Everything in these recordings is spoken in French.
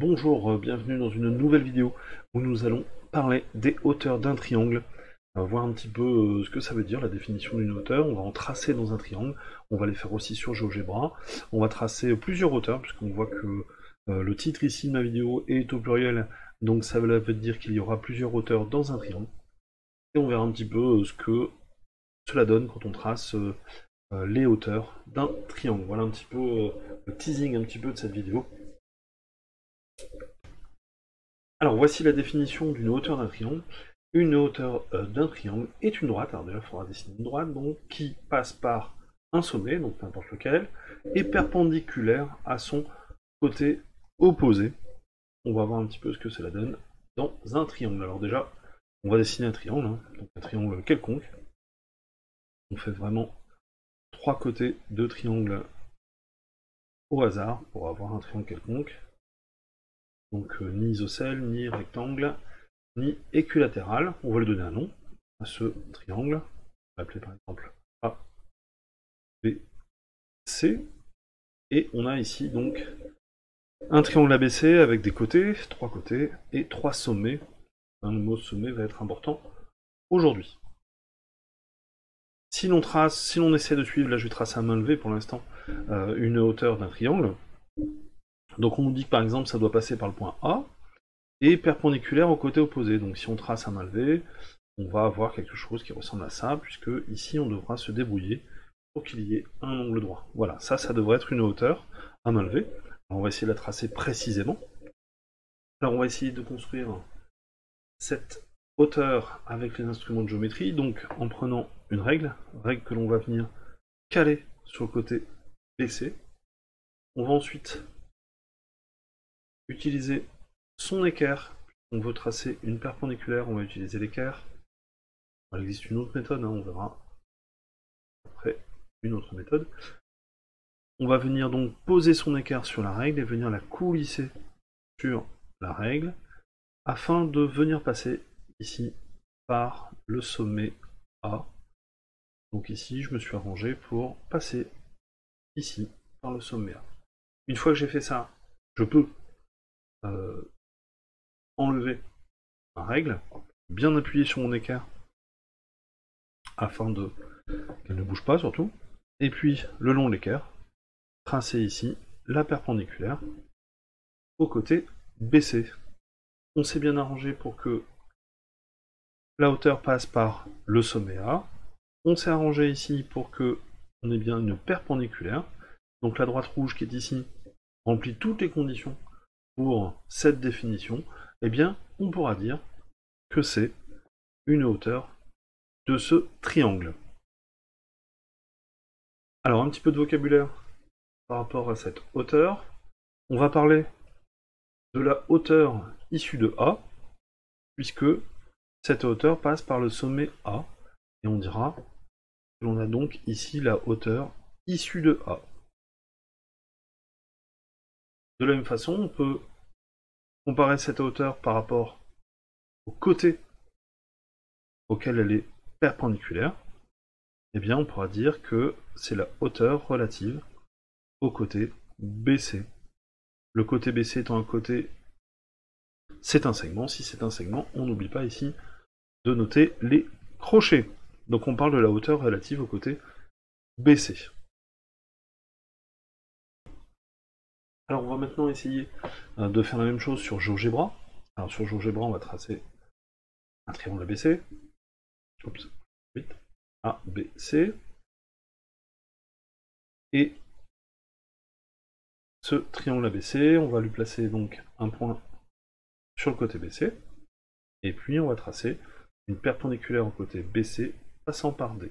Bonjour, bienvenue dans une nouvelle vidéo où nous allons parler des hauteurs d'un triangle. On va voir un petit peu ce que ça veut dire, la définition d'une hauteur. On va en tracer dans un triangle. On va les faire aussi sur GeoGebra. On va tracer plusieurs hauteurs, puisqu'on voit que le titre ici de ma vidéo est au pluriel. Donc ça veut dire qu'il y aura plusieurs hauteurs dans un triangle. Et on verra un petit peu ce que cela donne quand on trace les hauteurs d'un triangle. Voilà un petit peu le teasing un petit peu de cette vidéo. Alors voici la définition d'une hauteur d'un triangle. Une hauteur d'un triangle est une droite, alors déjà il faudra dessiner une droite, donc, qui passe par un sommet, donc n'importe lequel, et perpendiculaire à son côté opposé. On va voir un petit peu ce que cela donne dans un triangle. Alors déjà, on va dessiner un triangle, donc un triangle quelconque. On fait vraiment trois côtés de triangle au hasard pour avoir un triangle quelconque. Donc ni isocèle, ni rectangle, ni équilatéral. On va lui donner un nom à ce triangle. On va l'appeler par exemple A, B, C. Et on a ici donc un triangle ABC avec des côtés, trois côtés, et trois sommets. Le mot sommet va être important aujourd'hui. Si l'on essaie de suivre, là je vais tracer à main levée pour l'instant, une hauteur d'un triangle. Donc on nous dit que par exemple ça doit passer par le point A, et perpendiculaire au côté opposé. Donc si on trace à main levée, on va avoir quelque chose qui ressemble à ça, puisque ici on devra se débrouiller pour qu'il y ait un angle droit. Voilà, ça devrait être une hauteur à main levée. Alors, on va essayer de la tracer précisément. Alors on va essayer de construire cette hauteur avec les instruments de géométrie, donc en prenant une règle que l'on va venir caler sur le côté BC. On va ensuite utiliser son équerre. On veut tracer une perpendiculaire, on va utiliser l'équerre. Il existe une autre méthode, on verra après une autre méthode. On va venir donc poser son équerre sur la règle et venir la coulisser sur la règle afin de venir passer ici par le sommet A. Donc ici, je me suis arrangé pour passer ici par le sommet A. Une fois que j'ai fait ça, je peux enlever ma règle, bien appuyer sur mon équerre afin qu'elle ne bouge pas surtout, et puis le long de l'équerre, tracer ici la perpendiculaire au côté BC. On s'est bien arrangé pour que la hauteur passe par le sommet A. On s'est arrangé ici pour que on ait bien une perpendiculaire. Donc la droite rouge qui est ici remplit toutes les conditions pour cette définition. Eh bien, on pourra dire que c'est une hauteur de ce triangle. Alors un petit peu de vocabulaire par rapport à cette hauteur. On va parler de la hauteur issue de A, puisque cette hauteur passe par le sommet A, et on dira que l'on a donc ici la hauteur issue de A. De la même façon, on peut comparer cette hauteur par rapport au côté auquel elle est perpendiculaire. Eh bien, on pourra dire que c'est la hauteur relative au côté BC. Le côté BC étant un côté, c'est un segment. Si c'est un segment, on n'oublie pas ici de noter les crochets. Donc on parle de la hauteur relative au côté BC. Alors on va maintenant essayer de faire la même chose sur GeoGebra. Alors sur GeoGebra, on va tracer un triangle ABC. Oups, vite. A, B, C. Et ce triangle ABC, on va lui placer donc un point sur le côté BC. Et puis on va tracer une perpendiculaire au côté BC passant par D.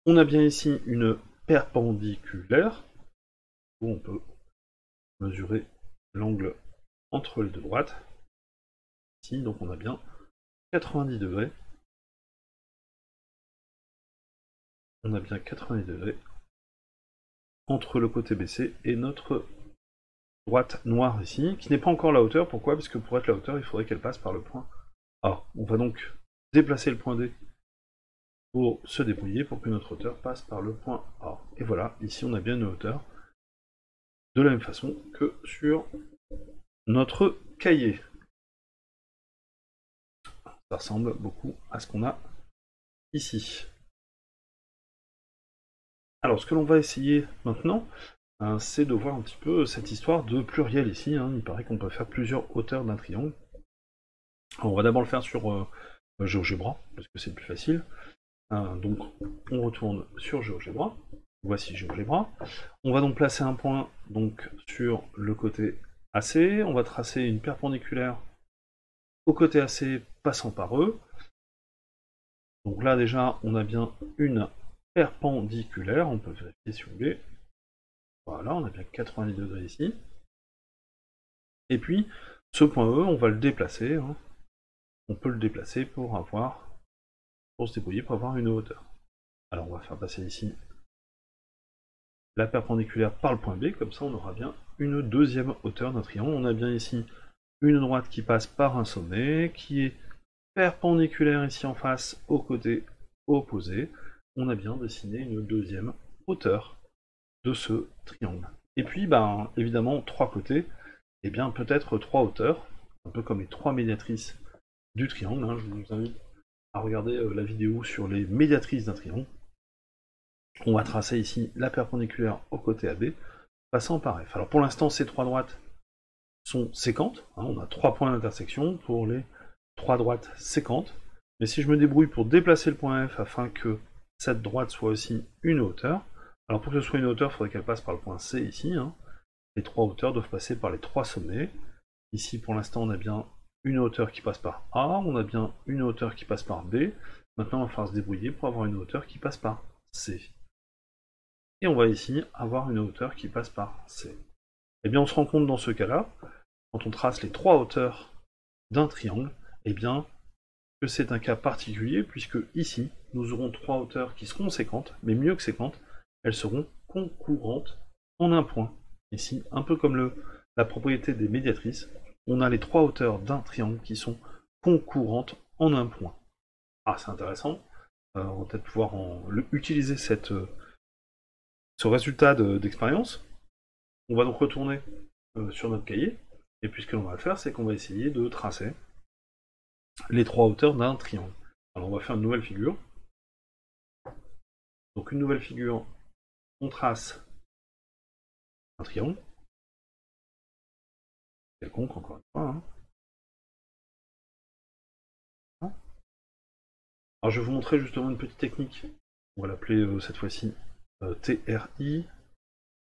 On a bien ici une perpendiculaire, où on peut mesurer l'angle entre les deux droites. Ici, donc on a bien 90 degrés. On a bien 90 degrés entre le côté BC et notre droite noire ici, qui n'est pas encore la hauteur. Pourquoi? Parce que pour être la hauteur, il faudrait qu'elle passe par le point A. On va donc déplacer le point D pour se débrouiller pour que notre hauteur passe par le point A. Et voilà, ici on a bien une hauteur, de la même façon que sur notre cahier. Ça ressemble beaucoup à ce qu'on a ici. Alors ce que l'on va essayer maintenant, c'est de voir un petit peu cette histoire de pluriel ici. Il paraît qu'on peut faire plusieurs hauteurs d'un triangle. Alors, on va d'abord le faire sur GeoGebra, parce que c'est le plus facile. Donc on retourne sur GeoGebra. Voici GeoGebra. On va donc placer un point donc, sur le côté AC. On va tracer une perpendiculaire au côté AC passant par eux. Donc là déjà on a bien une perpendiculaire. On peut vérifier si vous voulez. Voilà, on a bien 90 degrés ici. Et puis ce point E, on va le déplacer. On peut le déplacer pour se débrouiller pour avoir une hauteur. Alors on va faire passer ici la perpendiculaire par le point B, comme ça on aura bien une deuxième hauteur d'un triangle. On a bien ici une droite qui passe par un sommet, qui est perpendiculaire ici en face au côté opposé. On a bien dessiné une deuxième hauteur de ce triangle. Et puis, évidemment, trois côtés, et bien peut-être trois hauteurs, un peu comme les trois médiatrices du triangle. Je vous invite à regarder la vidéo sur les médiatrices d'un triangle. On va tracer ici la perpendiculaire au côté AB, passant par F. Alors pour l'instant, ces trois droites sont séquentes. On a 3 points d'intersection pour les 3 droites séquentes. Mais si je me débrouille pour déplacer le point F afin que cette droite soit aussi une hauteur, alors pour que ce soit une hauteur, il faudrait qu'elle passe par le point C ici. Les trois hauteurs doivent passer par les trois sommets. Ici, pour l'instant, on a bien une hauteur qui passe par A, on a bien une hauteur qui passe par B. Maintenant, on va falloir se débrouiller pour avoir une hauteur qui passe par C. Et on va ici avoir une hauteur qui passe par C. Eh bien, on se rend compte dans ce cas-là, quand on trace les trois hauteurs d'un triangle, eh bien, que c'est un cas particulier, puisque ici, nous aurons trois hauteurs qui seront séquentes, mais mieux que séquentes, elles seront concurrentes en un point. Ici, un peu comme la propriété des médiatrices, on a les trois hauteurs d'un triangle qui sont concurrentes en un point. Ah, c'est intéressant. On va peut-être pouvoir utiliser ce résultat d'expérience. On va donc retourner sur notre cahier, et puis ce que l'on va faire, c'est qu'on va essayer de tracer les trois hauteurs d'un triangle. Alors on va faire une nouvelle figure. Donc une nouvelle figure, on trace un triangle. Quelconque, encore une fois. Alors je vais vous montrer justement une petite technique. On va l'appeler cette fois-ci TRI.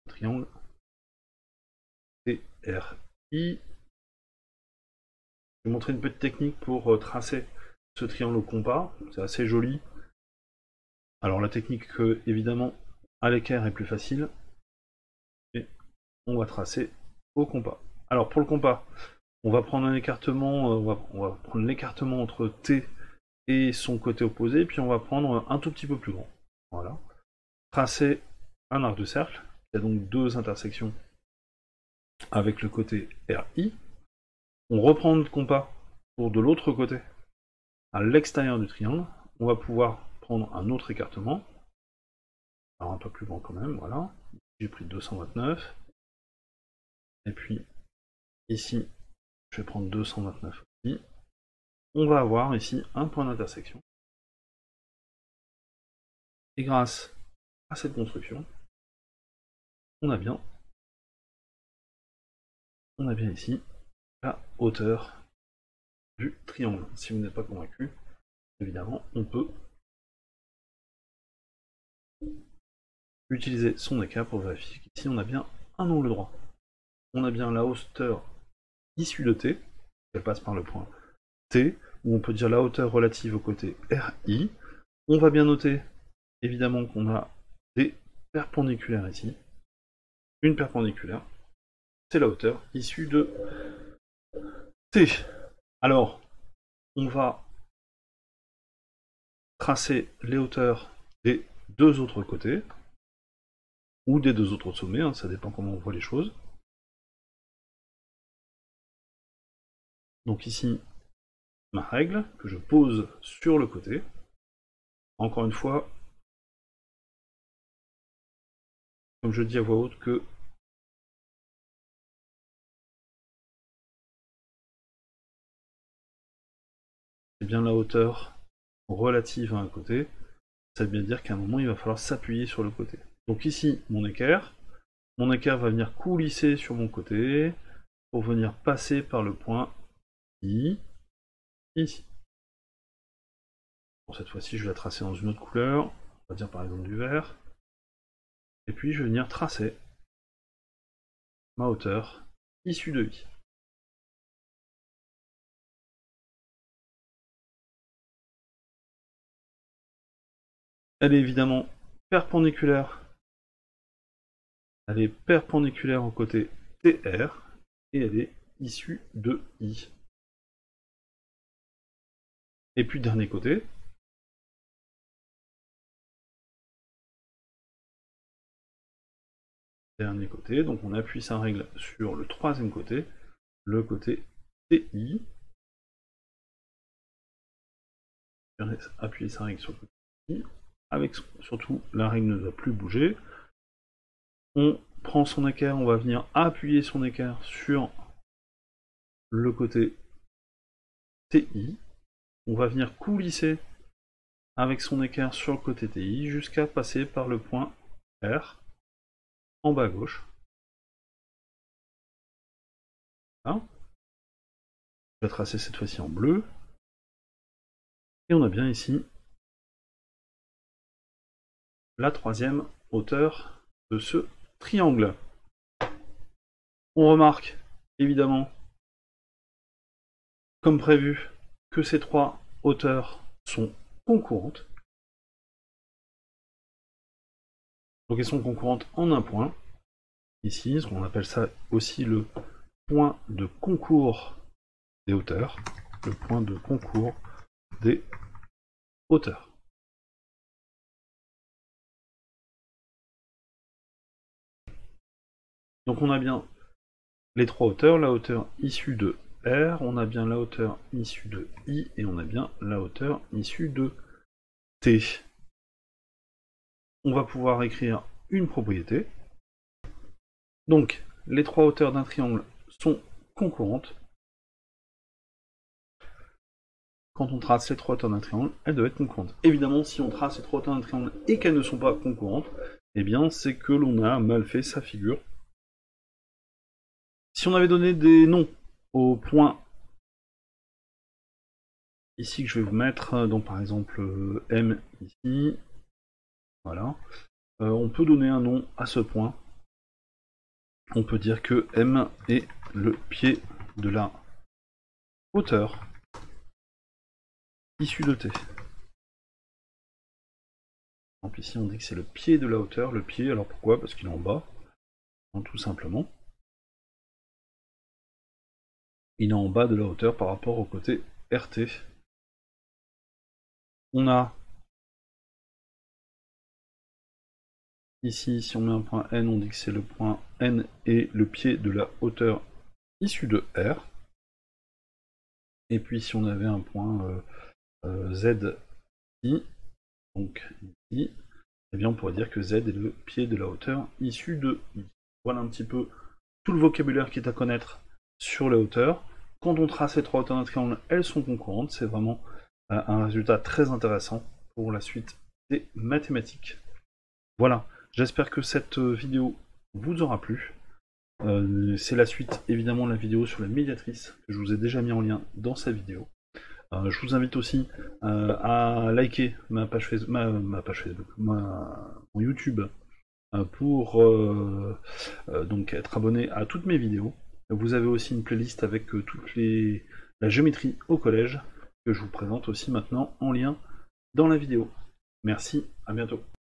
Triangle. TRI. Je vais montrer une petite technique pour tracer ce triangle au compas. C'est assez joli. Alors la technique évidemment à l'équerre est plus facile. Et on va tracer au compas. Alors pour le compas, on va prendre un écartement, on va prendre l'écartement entre T et son côté opposé, puis on va prendre un tout petit peu plus grand. Voilà. Tracer un arc de cercle, il y a donc deux intersections avec le côté RI. On reprend notre compas pour de l'autre côté, à l'extérieur du triangle. On va pouvoir prendre un autre écartement, alors un peu plus grand quand même, voilà. J'ai pris 229. Et puis ici, je vais prendre 229 aussi. On va avoir ici un point d'intersection. Et grâce à cette construction, on a bien ici la hauteur du triangle. Si vous n'êtes pas convaincu, évidemment, on peut utiliser son écart pour vérifier qu'ici on a bien un angle droit. On a bien la hauteur issue de T, elle passe par le point T, ou on peut dire la hauteur relative au côté RI. On va bien noter, évidemment, qu'on a des perpendiculaires ici. Une perpendiculaire, c'est la hauteur issue de T. Alors, on va tracer les hauteurs des deux autres côtés, ou des deux autres sommets, ça dépend comment on voit les choses. Donc ici, ma règle que je pose sur le côté. Encore une fois, comme je dis à voix haute, que c'est bien la hauteur relative à un côté, ça veut bien dire qu'à un moment il va falloir s'appuyer sur le côté. Donc ici, mon équerre va venir coulisser sur mon côté pour venir passer par le point I, ici. Bon, cette fois-ci, je vais la tracer dans une autre couleur, on va dire par exemple du vert. Et puis je vais venir tracer ma hauteur issue de I. Elle est évidemment perpendiculaire. Elle est perpendiculaire au côté TR et elle est issue de I. Et puis dernier côté. Dernier côté, donc on appuie sa règle sur le troisième côté, le côté TI. Appuyer sa règle sur le côté TI. Avec surtout la règle ne doit plus bouger. On prend son équerre, on va venir appuyer son équerre sur le côté TI. On va venir coulisser avec son équerre sur le côté TI jusqu'à passer par le point R en bas à gauche. Voilà. Je vais tracer cette fois-ci en bleu. Et on a bien ici la troisième hauteur de ce triangle. On remarque évidemment, comme prévu, que ces trois hauteurs sont concurrentes. Donc elles sont concurrentes en un point. Ici, on appelle ça aussi le point de concours des hauteurs. Le point de concours des hauteurs. Donc on a bien les trois hauteurs, la hauteur issue de R, on a bien la hauteur issue de I, et on a bien la hauteur issue de T. On va pouvoir écrire une propriété. Donc, les trois hauteurs d'un triangle sont concurrentes. Quand on trace les trois hauteurs d'un triangle, elles doivent être concurrentes. Évidemment, si on trace les trois hauteurs d'un triangle et qu'elles ne sont pas concurrentes, eh bien c'est que l'on a mal fait sa figure. Si on avait donné des noms aux points ici que je vais vous mettre, donc par exemple M ici, voilà, on peut donner un nom à ce point. On peut dire que M est le pied de la hauteur issue de T. Donc ici on dit que c'est le pied de la hauteur, le pied, alors pourquoi? Parce qu'il est en bas, donc, tout simplement. Il est en bas de la hauteur par rapport au côté RT. On a ici, si on met un point N, on dit que c'est le point N et le pied de la hauteur issue de R. Et puis si on avait un point Z I, donc ici, eh bien on pourrait dire que Z est le pied de la hauteur issue de I. Voilà un petit peu tout le vocabulaire qui est à connaître sur les hauteurs. Quand on trace les trois hauteurs d'un triangle, elles sont concurrentes. C'est vraiment un résultat très intéressant pour la suite des mathématiques. Voilà, j'espère que cette vidéo vous aura plu. C'est la suite, évidemment, de la vidéo sur la médiatrice, que je vous ai déjà mis en lien dans cette vidéo. Je vous invite aussi à liker ma page Facebook, mon YouTube, pour donc être abonné à toutes mes vidéos. Vous avez aussi une playlist avec la géométrie au collège, que je vous présente aussi maintenant en lien dans la vidéo. Merci, à bientôt.